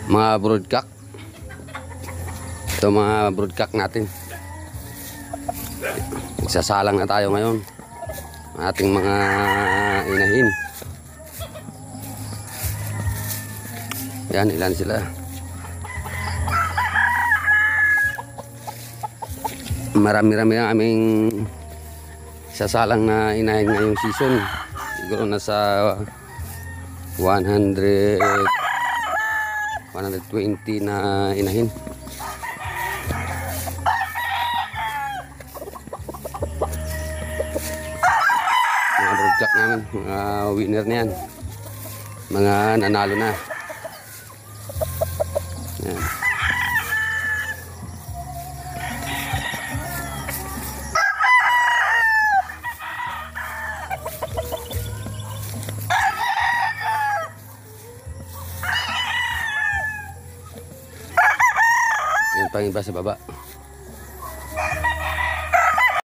mga broodcock. Ito mga broodcock natin. Magsasalang na tayo ngayon. Ating mga inahin. Yan, ilan sila. Marami-rami ang aming sasalang na inahin ngayong season. Siguro nasa 120 na inahin. Mga broodcock namin, mga winner na yan, mga nanalo na. Yan. Yan pang iba sa baba.